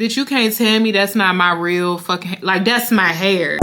Bitch, you can't tell me that's not my real fucking, like, that's my hair.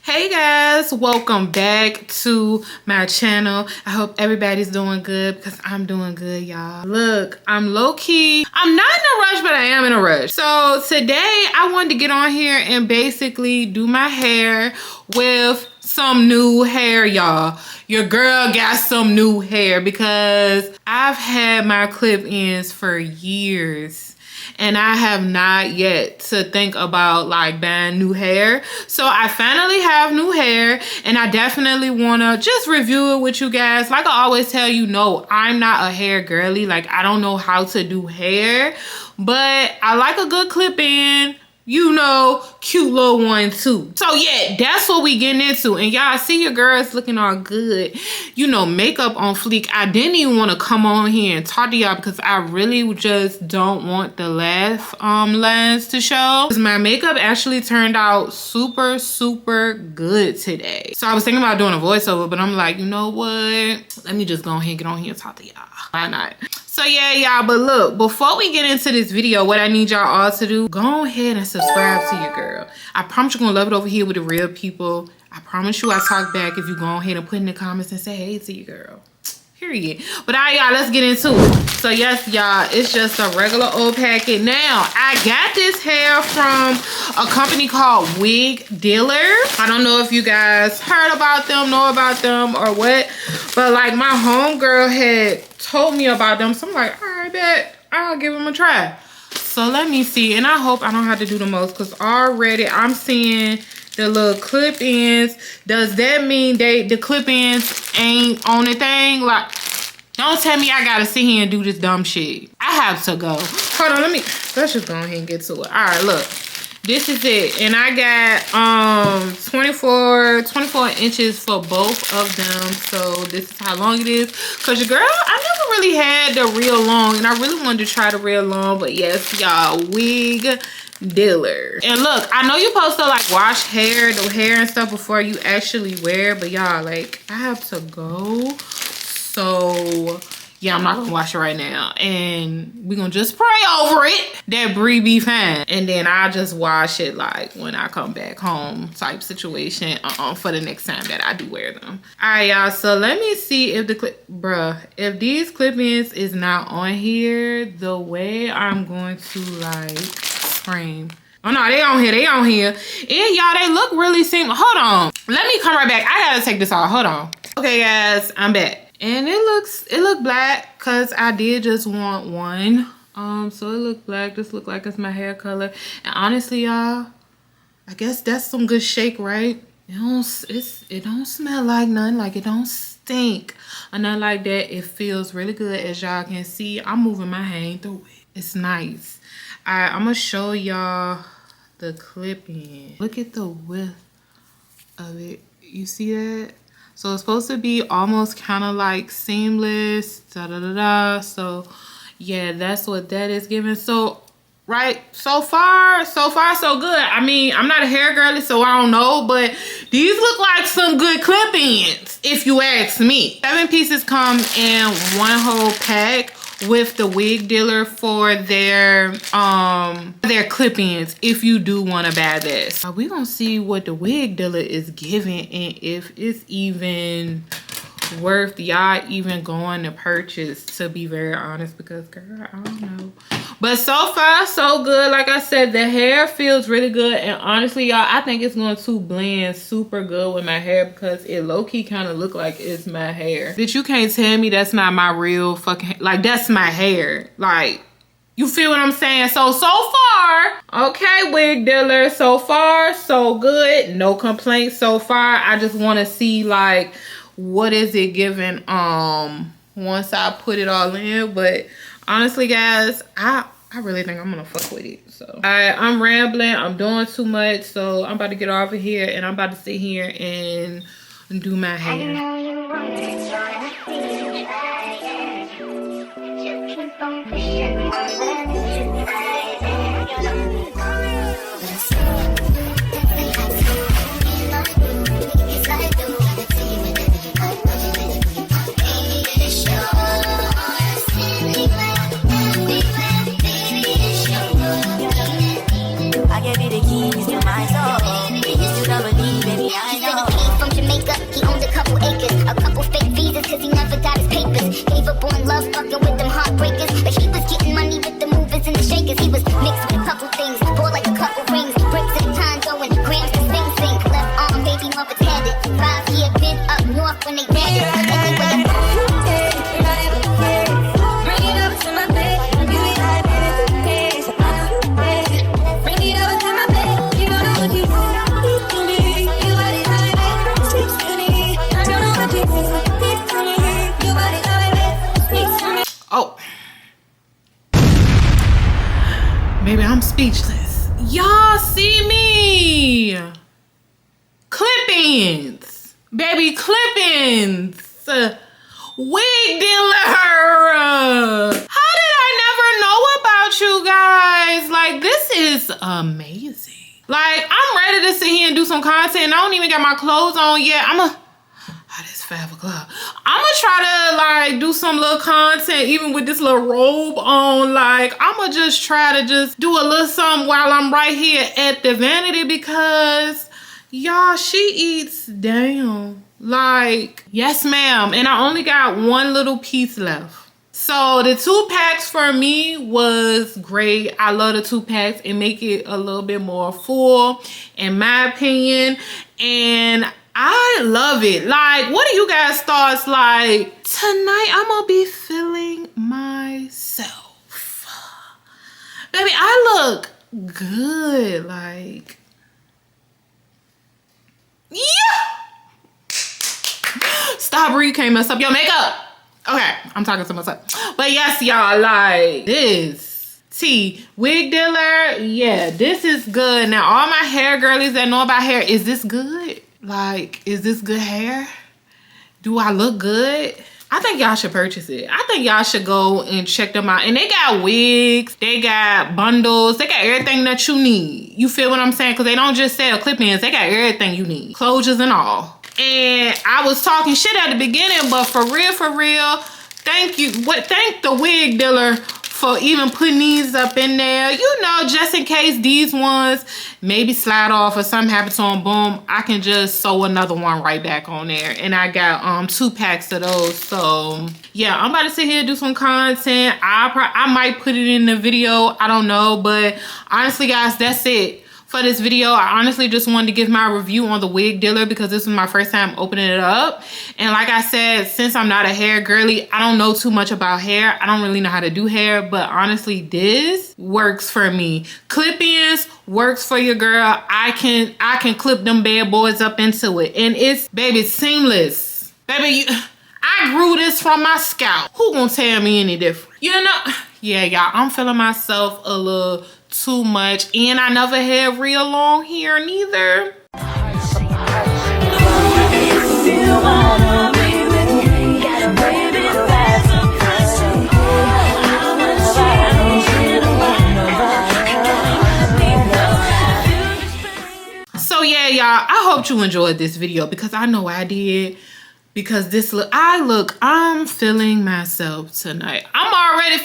Hey guys, welcome back to my channel. I hope everybody's doing good because I'm doing good, y'all. Look, I'm low-key, I'm not in a rush, but I am in a rush. So today I wanted to get on here and basically do my hair with some new hair, y'all. Your girl got some new hair because I've had my clip-ins for years. And I have not yet to think about like buying new hair. So I finally have new hair and I definitely want to just review it with you guys. Like I always tell you, no, I'm not a hair girly. Like I don't know how to do hair, but I like a good clip in, you know, cute little one too. So yeah, that's what we getting into. And y'all see your girls looking all good, you know, makeup on fleek. I didn't even want to come on here and talk to y'all because I really just don't want the laugh lens to show. My makeup actually turned out super good today. So I was thinking about doing a voiceover, but I'm like, you know what? Let me just go ahead and get on here and talk to y'all. Why not? So yeah, y'all, but look, before we get into this video, what I need y'all all to do, go ahead and subscribe to your girl. I promise you're gonna love it over here with the real people. I promise you I talk back if you go ahead and put in the comments and say hey to your girl. Period. But all right, y'all, let's get into it. So yes, y'all, it's just a regular old packet. Now, I got this hair from a company called Wig Dealer. I don't know if you guys heard about them, know about them, or what, but like my homegirl had told me about them. So I'm like, all right, bet, I'll give them a try. So let me see, and I hope I don't have to do the most because already I'm seeing the little clip-ins. Does that mean the clip-ins ain't on the thing? Like, don't tell me I gotta sit here and do this dumb shit. I have to go. Hold on, let's just go ahead and get to it. All right, look. This is it. And I got 24 inches for both of them. So this is how long it is. Cause your girl, I never really had the real long. And I really wanted to try the real long. But yes, y'all, Wig Dealer. And look, I know you're supposed to like wash the hair and stuff before you actually wear. But y'all, like, I have to go. So yeah, I'm not gonna wash it right now. And we're gonna just pray over it that Bree be fine. And then I'll just wash it like when I come back home type situation for the next time that I do wear them. All right, y'all, so let me see if if these clip-ins is not on here the way I'm going to like scream. Oh no, they on here. And y'all, they look really similar. Hold on, let me come right back. I gotta take this off, hold on. Okay guys, I'm back. And it looked black because I did just want one. So it looked black. This looked like it's my hair color. And honestly, y'all, I guess that's some good shake, right? It don't smell like nothing. Like it don't stink or nothing like that. It feels really good. As y'all can see, I'm moving my hand through it. It's nice. Alright, I'm gonna show y'all the clip-in. Look at the width of it. You see that? So it's supposed to be almost kind of like seamless, So yeah, that's what that is giving. So right, so far so good. I mean, I'm not a hair girly, so I don't know, but these look like some good clip-ins, if you ask me. 7 pieces come in one whole pack with the Wig Dealer for their clip-ins if you do want to buy this. We gonna see what the Wig Dealer is giving and if it's even worth y'all even going to purchase, to be very honest, because girl, I don't know. But so far so good. Like I said, the hair feels really good, and honestly y'all, I think it's going to blend super good with my hair because it low-key kind of look like it's my hair. Bitch, you can't tell me that's not my real fucking, like that's my hair. Like, you feel what I'm saying? So far, okay, Wig Dealer, so far so good. No complaints so far. I just want to see like what is it giving once I put it all in. But honestly guys, I really think I'm gonna fuck with it. So I'm rambling, I'm doing too much, so I'm about to get off of here and I'm about to sit here and do my hair. He said he came from Jamaica, he owned a couple acres, a couple fake visas cause he never got his papers. Gave up on love, fucking with them heartbreakers, but he was getting money with the movers and the shakers. He was mixed with a couple things, bought like a couple rings, bricks at a time going grams to Sing Sing. Left arm, baby mother tatted, 5-year been up north when they landed. Anyway, bring it over to my bed, you ain't like it, bring it over to my bed, you don't know what you want. Oh, maybe I'm speechless. Y'all see me? Clip-ins, baby, clip-ins. Wig Dealer. How did I never know about you guys? Like, this is amazing. Like, I'm ready to sit here and do some content. I don't even got my clothes on yet. It's 5 o'clock. I'm gonna try to like do some little content even with this little robe on. Like, I'm gonna just try to just do a little something while I'm right here at the vanity because y'all, she eats down. Like, yes ma'am. And I only got one little piece left. So the 2 packs for me was great. I love the 2 packs. It make it a little bit more full in my opinion. And I love it. Like, what are you guys' thoughts? Like, tonight I'm gonna be feeling myself. Baby, I look good. Like, yeah. Stop, Bree, you can't mess up your makeup. Okay, I'm talking to myself. But yes, y'all, like, this Wig Dealer, yeah, this is good. Now, all my hair girlies that know about hair, is this good? Like, is this good hair? Do I look good? I think y'all should purchase it. I think y'all should go and check them out. And they got wigs, they got bundles, they got everything that you need. You feel what I'm saying? Because they don't just sell clip-ins, they got everything you need. Closures and all. And I was talking shit at the beginning, but for real, thank you. Thank the Wig Dealer for even putting these up in there, you know, just in case these ones maybe slide off or something happens to them, boom, I can just sew another one right back on there. And I got 2 packs of those. So yeah, I'm about to sit here and do some content. I might put it in the video, I don't know, but honestly guys, that's it for this video. I honestly just wanted to give my review on the Wig Dealer because this was my first time opening it up. And like I said, since I'm not a hair girly, I don't know too much about hair. I don't really know how to do hair, but honestly, this works for me. Clip-ins works for your girl. I can clip them bad boys up into it. And it's, baby, seamless. Baby, I grew this from my scalp. Who gonna tell me any different? You know? Yeah, y'all, I'm feeling myself a little too much, and I never had real long hair neither. So yeah, y'all, I hope you enjoyed this video because I know I did. Because I'm feeling myself tonight. I'm already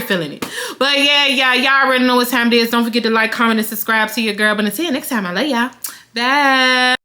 feeling it. But yeah, y'all already know what time it is. Don't forget to like, comment, and subscribe to your girl. But until next time, I love y'all. Bye.